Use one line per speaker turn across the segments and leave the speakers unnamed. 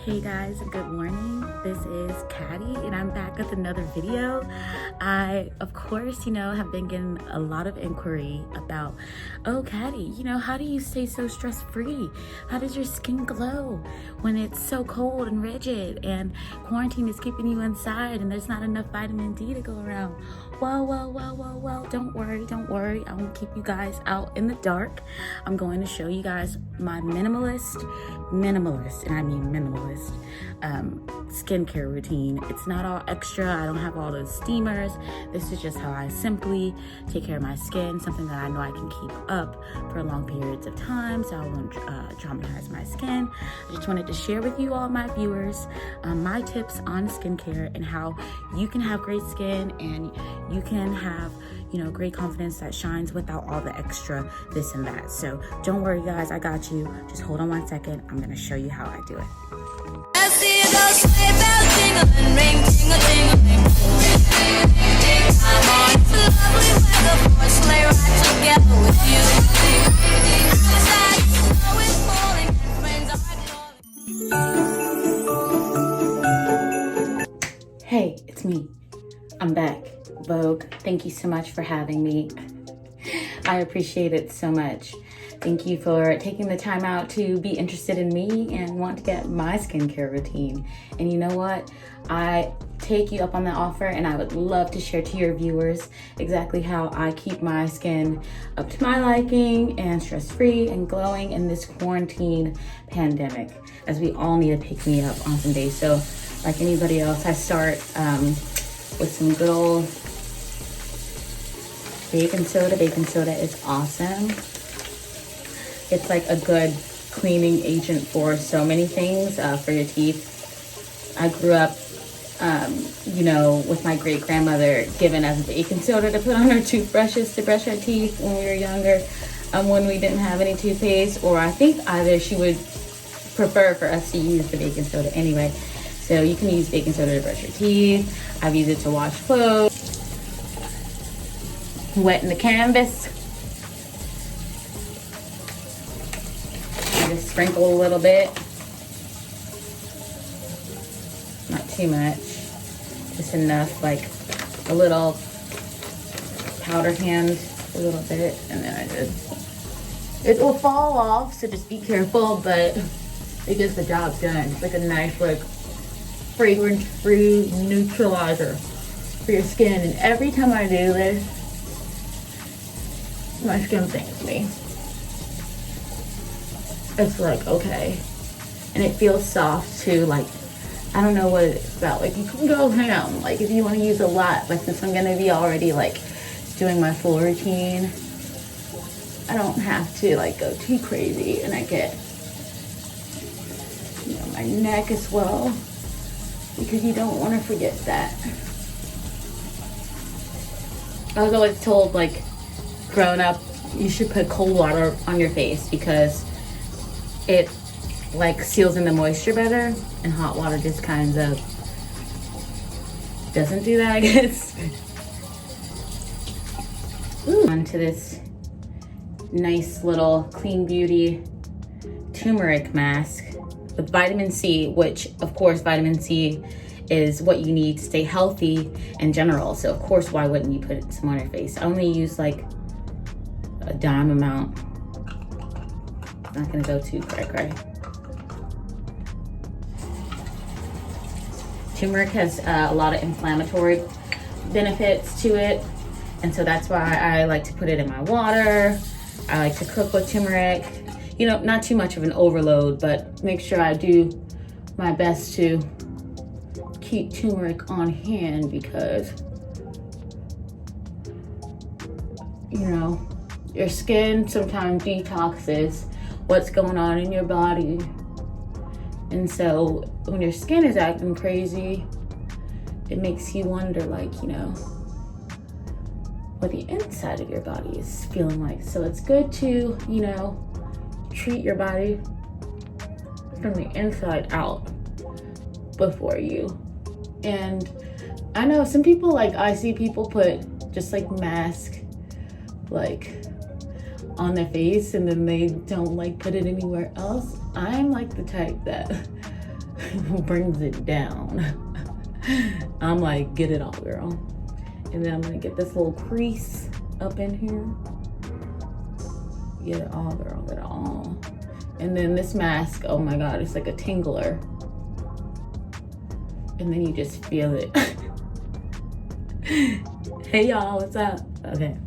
Hey guys, good morning. This is Caddy and I'm back with another video. I, of course, have been getting a lot of inquiry about, oh Caddy, how do you stay so stress-free? How does your skin glow when it's so cold and rigid and quarantine is keeping you inside and there's not enough vitamin D to go around? Well, don't worry. I won't keep you guys out in the dark. I'm going to show you guys my minimalist, and I mean minimalist, skincare routine. It's not all extra. I don't have all those steamers. This is just how I simply take care of my skin, something that I know I can keep up for long periods of time so I won't traumatize my skin. I just wanted to share with you all, my viewers, my tips on skincare and how you can have great skin and you can have great confidence that shines without all the extra this and that. So don't worry guys, I got you. Just hold on 1 second. I'm gonna show you how I do it. I see those sleigh bells jingling, ring, ting-a-ting-a-ling. I'm on the lovely weather for a sleigh ride together with you. Outside, snow is falling and friends are calling. Hey, it's me. I'm back. Vogue, thank you so much for having me. I appreciate it so much. Thank you for taking the time out to be interested in me and want to get my skincare routine. And you know what? I take you up on the offer and I would love to share to your viewers exactly how I keep my skin up to my liking and stress-free and glowing in this quarantine pandemic, as we all need to pick me up on some days. So like anybody else, I start with some good old baking soda. Baking soda is awesome. It's like a good cleaning agent for so many things, for your teeth. I grew up, with my great grandmother giving us baking soda to put on our toothbrushes to brush our teeth when we were younger, when we didn't have any toothpaste, or I think either she would prefer for us to use the baking soda anyway. So you can use baking soda to brush your teeth. I've used it to wash clothes. Wetting the canvas. Just sprinkle a little bit. Not too much. Just enough, like a little powder hand, a little bit, and then it will fall off, so just be careful, but it gets the job done. It's like a nice, fragrance-free neutralizer for your skin. And every time I do this, my skin thanks me. It's like, okay. And it feels soft too. Like, I don't know what it's about. Like, you can go ham, like if you want to use a lot, but since I'm gonna be already doing my full routine, I don't have to go too crazy. And I get my neck as well, because you don't want to forget that. I was always told, growing up, you should put cold water on your face because it seals in the moisture better, and hot water just kind of doesn't do that, I guess. Ooh. Onto this nice little CleanBeauty turmeric mask with vitamin C, which of course vitamin C is what you need to stay healthy in general. So of course, why wouldn't you put some on your face? I only use a dime amount. Not gonna go too cray. Turmeric has a lot of inflammatory benefits to it, and so that's why I like to put it in my water. I like to cook with turmeric. Not too much of an overload, but make sure I do my best to keep turmeric on hand because, your skin sometimes detoxes what's going on in your body. And so when your skin is acting crazy, it makes you wonder, what the inside of your body is feeling like. So it's good to, treat your body from the inside out before you. And I know some people, I see people put just mask on their face and then they don't put it anywhere else. I'm the type that brings it down. I'm like, get it all, girl. And then I'm gonna get this little crease up in here. Get it all, girl, get it all. And then this mask, oh my God, it's like a tingler. And then you just feel it. Hey y'all, what's up? Okay.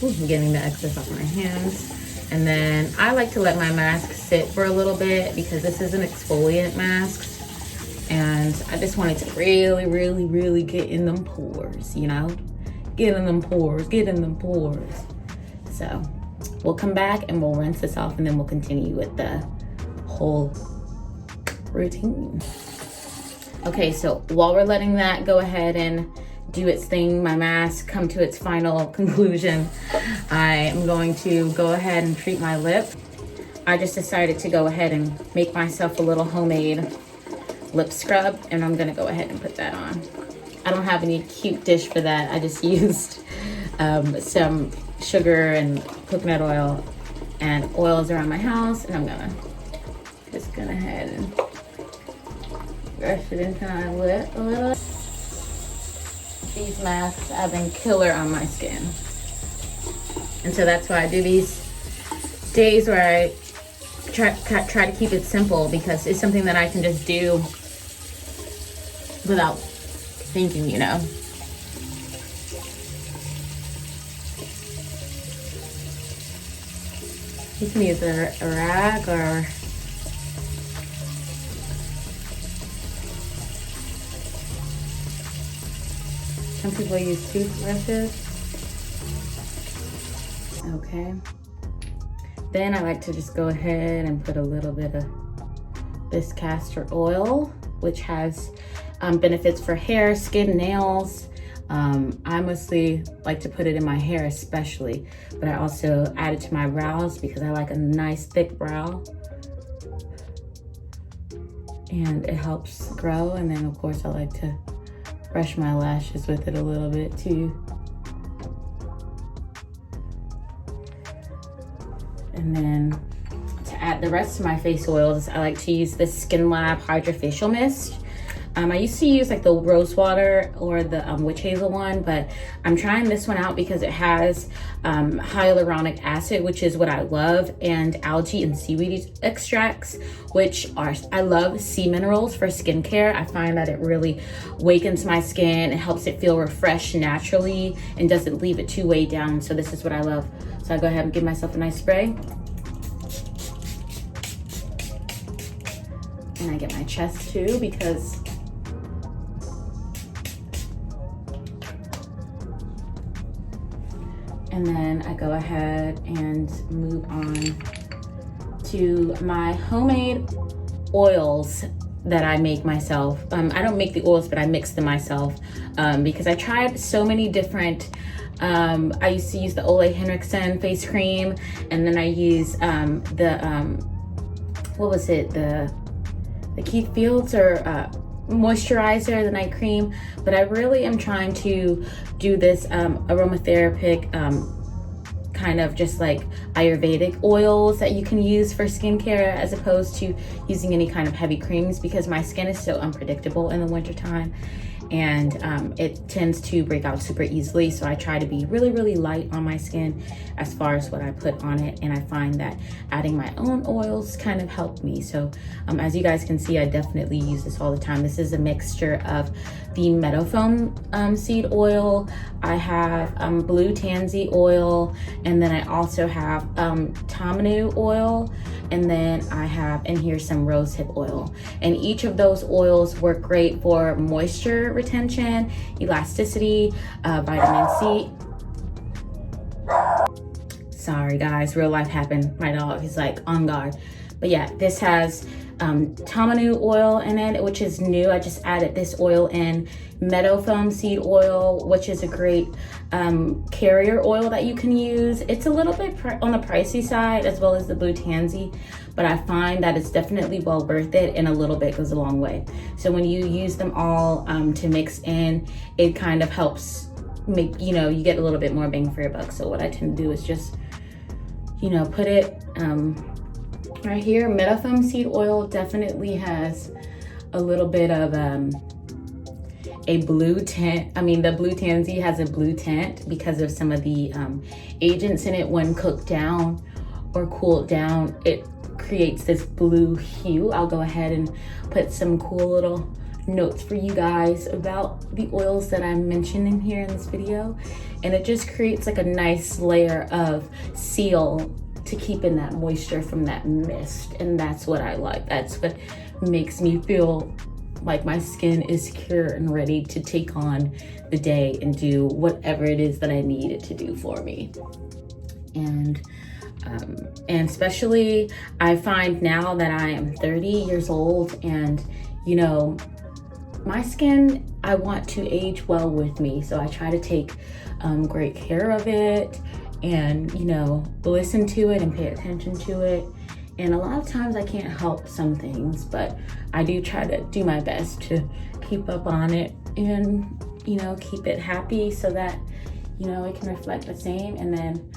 Ooh, I'm getting the excess off my hands. And then I like to let my mask sit for a little bit because this is an exfoliant mask. And I just want it to really, really, really get in them pores, you know? Get in them pores, get in them pores. So we'll come back and we'll rinse this off and then we'll continue with the whole routine. Okay, so while we're letting that go ahead and do its thing, my mask come to its final conclusion, I am going to go ahead and treat my lip. I just decided to go ahead and make myself a little homemade lip scrub, and I'm gonna go ahead and put that on. I don't have any cute dish for that. I just used some sugar and coconut oil and oils around my house, and I'm gonna just go ahead and brush it into my lip a little. These masks have been killer on my skin. And so that's why I do these days where I try to keep it simple, because it's something that I can just do without thinking, you know. You can use a rag or some people use toothbrushes. Okay. Then I like to just go ahead and put a little bit of this castor oil, which has benefits for hair, skin, nails. I mostly like to put it in my hair especially, but I also add it to my brows because I like a nice thick brow. And it helps grow. And then of course I like to brush my lashes with it a little bit too. And then to add the rest of my face oils, I like to use this SkinLab Hydrofacial Mist. I used to use like the rose water or the witch hazel one, but I'm trying this one out because it has hyaluronic acid, which is what I love, and algae and seaweed extracts, which are, I love sea minerals for skincare. I find that it really wakens my skin. It helps it feel refreshed naturally and doesn't leave it too weighed down. So this is what I love. So I go ahead and give myself a nice spray. And I get my chest too, because and then I go ahead and move on to my homemade oils that I make myself. I don't make the oils, but I mix them myself because I tried so many different, I used to use the Ole Henriksen face cream, and then I use what was it? The Keith Fields or moisturizer, the night cream, but I really am trying to do this aromatherapic kind of just like Ayurvedic oils that you can use for skincare, as opposed to using any kind of heavy creams, because my skin is so unpredictable in the wintertime and it tends to break out super easily. So I try to be really, really light on my skin as far as what I put on it, and I find that adding my own oils kind of helped me. So as you guys can see, I definitely use this all the time. This is a mixture of the meadow foam seed oil. I have blue tansy oil, and then I also have tamanu oil, and then I have in here some rosehip oil. And each of those oils work great for moisture retention, elasticity, vitamin C. Sorry guys, real life happened. My dog is like on guard. But yeah, this has tamanu oil in it, which is new. I just added this oil in. Meadow foam seed oil, which is a great carrier oil that you can use. It's a little bit on the pricey side, as well as the blue tansy, but I find that it's definitely well worth it, and a little bit goes a long way. So when you use them all to mix in, it kind of helps make, you know, you get a little bit more bang for your buck. So what I tend to do is just, you know, put it Right here, Metafoam seed oil definitely has a little bit of a blue tint. I mean, the blue tansy has a blue tint because of some of the agents in it. When cooked down or cooled down, it creates this blue hue. I'll go ahead and put some cool little notes for you guys about the oils that I'm mentioning here in this video. And it just creates like a nice layer of seal to keep in that moisture from that mist. And that's what I like. That's what makes me feel like my skin is secure and ready to take on the day and do whatever it is that I need it to do for me. And especially I find now that I am 30 years old, and you know, my skin, I want to age well with me. So I try to take great care of it, and you know, listen to it and pay attention to it. And a lot of times I can't help some things, but I do try to do my best to keep up on it and, you know, keep it happy so that, you know, it can reflect the same. And then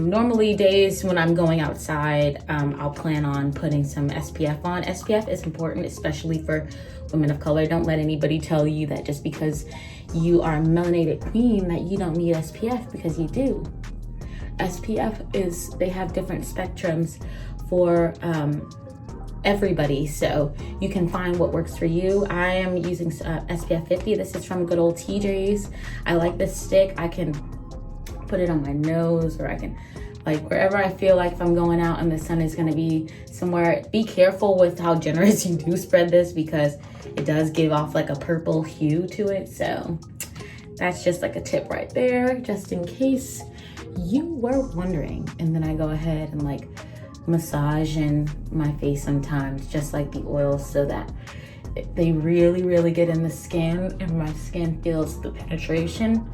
normally days when I'm going outside, I'll plan on putting some SPF on. SPF is important, especially for women of color. Don't let anybody tell you that just because you are a melanated queen that you don't need SPF, because you do. SPF is, they have different spectrums for everybody, so you can find what works for you. I am using SPF 50. This is from good old TJ's. I like this stick. I can put it on my nose, or I can, like, wherever I feel like if I'm going out and the sun is going to be somewhere. Be careful with how generous you do spread this, because it does give off like a purple hue to it. So that's just like a tip right there, just in case you were wondering. And then I go ahead and like massage in my face sometimes, just like the oils, so that they really get in the skin and my skin feels the penetration.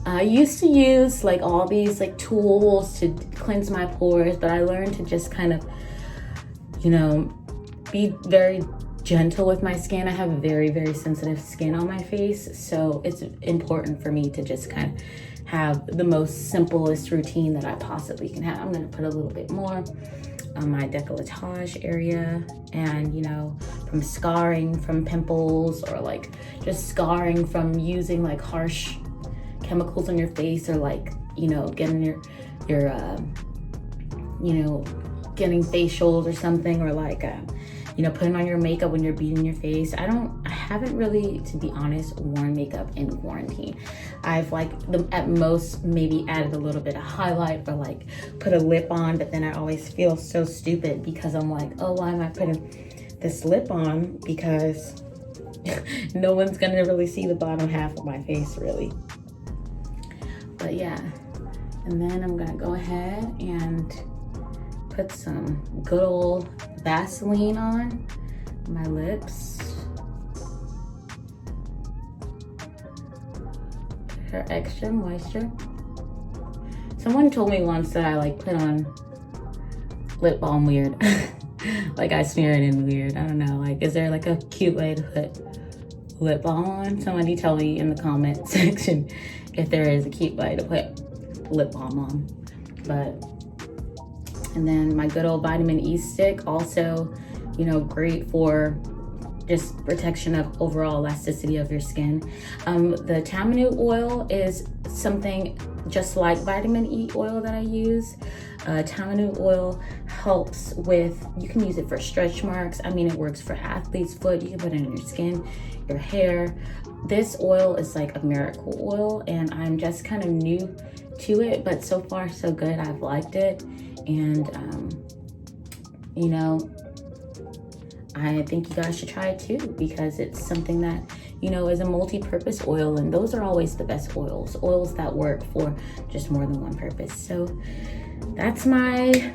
I used to use like all these like tools to cleanse my pores, but I learned to just kind of, you know, be very gentle with my skin. I have very sensitive skin on my face, so it's important for me to just kind of have the most simplest routine that I possibly can have. I'm gonna put a little bit more on my décolletage area, and you know, from scarring from pimples, or like just scarring from using like harsh chemicals on your face, or like, you know, getting your you know, getting facials or something, or like you know, putting on your makeup when you're beating your face. I haven't really, to be honest, worn makeup in quarantine. I've like at most maybe added a little bit of highlight, or like put a lip on, but then I always feel so stupid because I'm like, oh, why am I putting this lip on? Because no one's gonna really see the bottom half of my face really. But yeah, and then I'm gonna go ahead and put some good old Vaseline on my lips for extra moisture. Someone told me once that I like put on lip balm weird. Like I smear it in weird. I don't know, like, is there like a cute way to put lip balm on? Somebody tell me in the comment section if there is a cute way to put lip balm on. But, and then my good old vitamin E stick, also, you know, great for just protection of overall elasticity of your skin. The tamanu oil is something just like vitamin E oil that I use. Tamanu oil helps with, you can use it for stretch marks. I mean, it works for athlete's foot. You can put it on your skin, your hair. This oil is like a miracle oil, and I'm just kind of new to it, but so far so good. I've liked it. And you know, I think you guys should try it too, because it's something that, you know, is a multi-purpose oil, and those are always the best oils that work for just more than one purpose. So that's my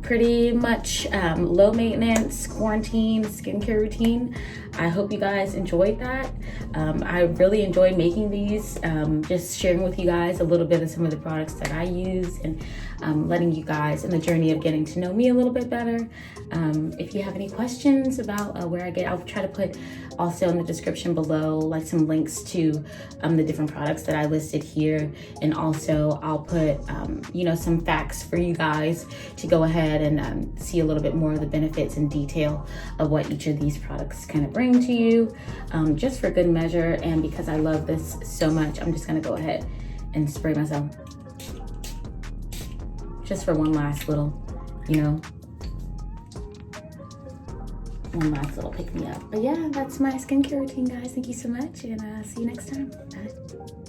pretty much low maintenance quarantine skincare routine. I hope you guys enjoyed that. I really enjoyed making these, just sharing with you guys a little bit of some of the products that I use, and letting you guys in the journey of getting to know me a little bit better. If you have any questions about where I get, I'll try to put also in the description below like some links to the different products that I listed here, and also I'll put you know, some facts for you guys to go ahead ahead and see a little bit more of the benefits and detail of what each of these products kind of bring to you, just for good measure. And because I love this so much, I'm just gonna go ahead and spray myself just for one last little, you know, one last little pick me up. But yeah, that's my skincare routine, guys. Thank you so much, and see you next time. Bye.